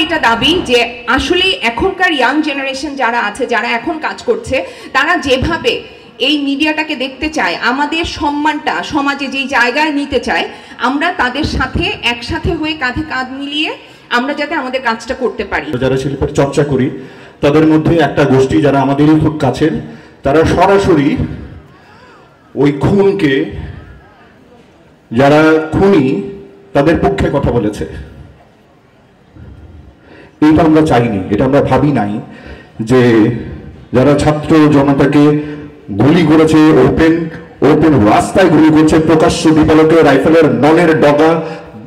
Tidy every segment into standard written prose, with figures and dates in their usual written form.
এটা দাবি যে আসলে এখনকার ইয়াং জেনারেশন যারা আছে, যারা এখন কাজ করছে, তারা যেভাবে এই মিডিয়াটাকে দেখতে চায়, আমাদের সম্মানটা সমাজে যেই জায়গায় নিতে চায়, আমরা তাদের সাথে একসাথে হয়ে কাঁধে কাঁধ মিলিয়ে আমরা যাতে আমাদের কাজটা করতে পারি। যারা শিল্পের চর্চা করি তাদের মধ্যে একটা গোষ্ঠী যারা আমাদেরই খুব কাছের, তারা সরাসরি ওই খুনকে, যারা খুনি তাদের পক্ষে কথা বলেছে। এটা আমরা চাইনি, এটা আমরা ভাবি নাই যে যারা ছাত্র জনতাকে গুলি করেছে, ওপেন রাস্তায় গুলি করছে, প্রকাশ্য বিদ্যালয়কে রাইফেলের নলের ডগা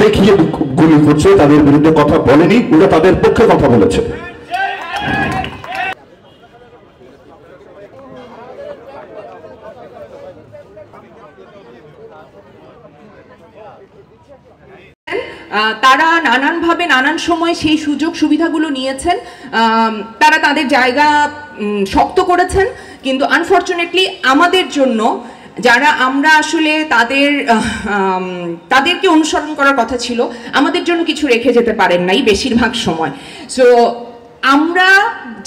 দেখিয়ে গুলি করছে, তাদের বিরুদ্ধে কথা বলেনি, ওরা তাদের পক্ষে কথা বলেছে। তারা নানানভাবে নানান সময় সেই সুযোগ সুবিধাগুলো নিয়েছেন, তারা তাদের জায়গা শক্ত করেছেন, কিন্তু আনফর্চুনেটলি আমাদের জন্য যারা আমরা আসলে তাদেরকে অনুসরণ করার কথা ছিল, আমাদের জন্য কিছু রেখে যেতে পারেন নাই বেশিরভাগ সময়। সো আমরা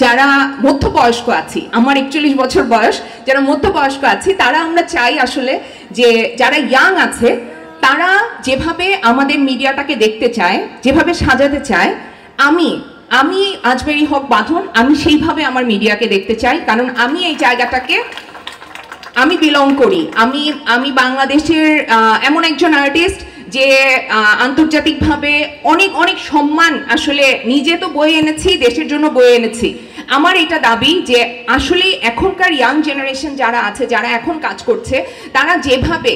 যারা মধ্যবয়স্ক আছি, আমার 41 বছর বয়স, যারা মধ্যবয়স্ক আছি তারা আমরা চাই আসলে যে যারা ইয়াং আছে তারা যেভাবে আমাদের মিডিয়াটাকে দেখতে চায়, যেভাবে সাজাতে চায়, আমি আজমেরী হক বাঁধন, আমি সেইভাবে আমার মিডিয়াকে দেখতে চাই। কারণ আমি এই জায়গাটাকে আমি বিলং করি। আমি বাংলাদেশের এমন একজন আর্টিস্ট যে আন্তর্জাতিকভাবে অনেক অনেক সম্মান আসলে নিজে তো বয়ে এনেছি, দেশের জন্য বয়ে এনেছি। আমার এটা দাবি যে আসলে এখনকার ইয়াং জেনারেশন যারা আছে, যারা এখন কাজ করছে, তারা যেভাবে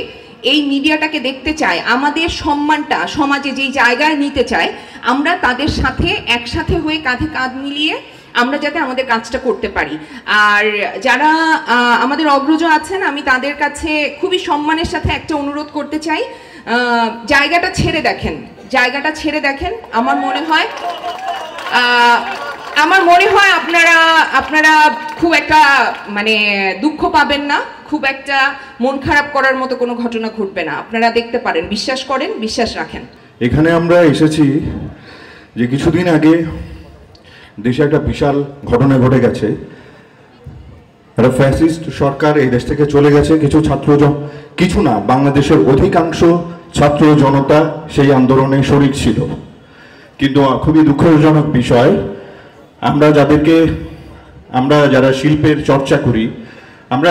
এই মিডিয়াটাকে দেখতে চায়, আমাদের সম্মানটা সমাজে যেই জায়গায় নিতে চায়, আমরা তাদের সাথে একসাথে হয়ে কাঁধে কাঁধ মিলিয়ে আমরা যাতে আমাদের কাজটা করতে পারি। আর যারা আমাদের অগ্রজ আছেন, আমি তাদের কাছে খুবই সম্মানের সাথে একটা অনুরোধ করতে চাই, জায়গাটা ছেড়ে দেখেন। আমার মনে হয় আপনারা খুব একটা মানে দুঃখ পাবেন না, খুব একটা মন খারাপ করার মতো কোনো ঘটনা ঘটবে না। আপনারা দেখতে পারেন, বিশ্বাস করেন, বিশ্বাস রাখেন। এখানে আমরা এসেছি যে কিছুদিন আগে দেশে একটা বিশাল ঘটনা ঘটে গেছে। একটা ফ্যাসিস্ট সরকার এই দেশ থেকে চলে গেছে। কিছু না, বাংলাদেশের অধিকাংশ ছাত্র জনতা সেই আন্দোলনে শরিক ছিল। কিন্তু খুবই দুঃখজনক বিষয়, আমরা যারা শিল্পের চর্চা করি, আমরা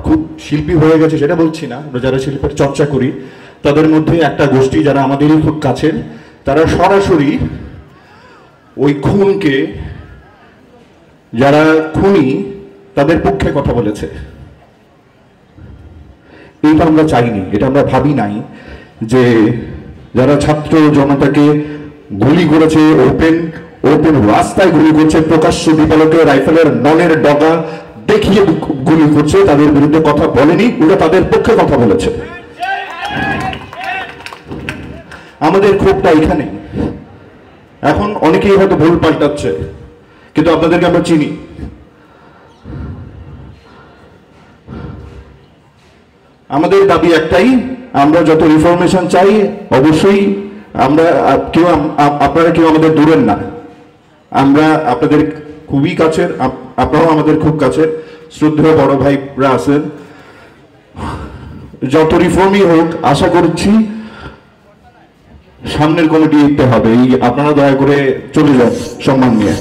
খুব শিল্পী হয়ে গেছে সেটা বলছি না, আমরা যারা শিল্পের চর্চা করি তাদের মধ্যে একটা গোষ্ঠী যারা আমাদেরই খুব কাছের, তারা সরাসরি ওই খুনকে, যারা খুনি তাদের পক্ষে কথা বলেছে। এটা আমরা চাইনি, এটা আমরা ভাবি নাই যে যারা ছাত্র জনতাকে গুলি করেছে, ওপেন রাস্তায় গুলি করছে, প্রকাশ্য বিদ্যালয়কে রাইফেলের নলের ডগা দেখিয়ে গুলি করছে, তাদের বিরুদ্ধে কথা বলেনি, ওরা তাদের পক্ষে কথা বলেছে। আমাদের ক্ষোভটা এখানে। এখন অনেকেই হয়তো ভুল পাল্টাচ্ছে, কিন্তু আপনাদেরকে আমরা চিনি। আমাদের দাবি একটাই, আমরা যত রিফরমেশন চাই, অবশ্যই আপনারা কেউ আমাদের দূরের না, আমরা আপনাদের খুবই কাছের, আপনারাও আমাদের খুব কাছের। শ্রদ্ধেয় বড় ভাইরা আছেন, যত রিফর্মই হোক আশা করছি সামনের কমিটি দিতে হবে। আপনারা দয়া করে চলে যান সম্মান নিয়ে।